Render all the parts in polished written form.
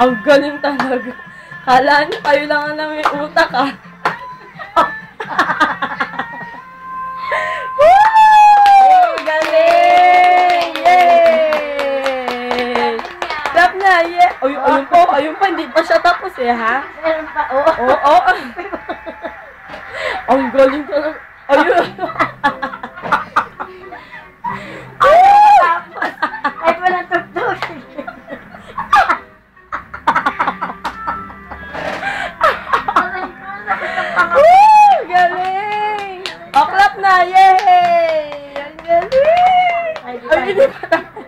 Ang galing talaga. Kala niyo kayo lang ang may utak, ah. Woo! Galing! Yay! Clap na, yeah! Ayun pa, hindi pa siya tapos eh, ha? Meron pa, oo. Oo. Ang galing talaga. Ayun. Ay, walang tugtog. Woo! Galing! O, clap na! Yay! Ang galing! Ay, hindi pa tapos.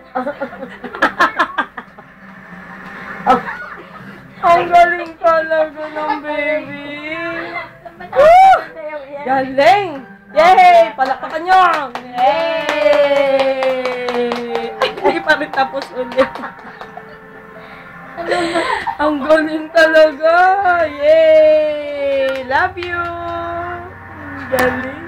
Ang galing talaga ng baby! Woo! Galing! Yay! Palakpakan nyo! Yay! Hindi pa rin tapos ulit. Ang galing talaga! Yay! Love you! Galing!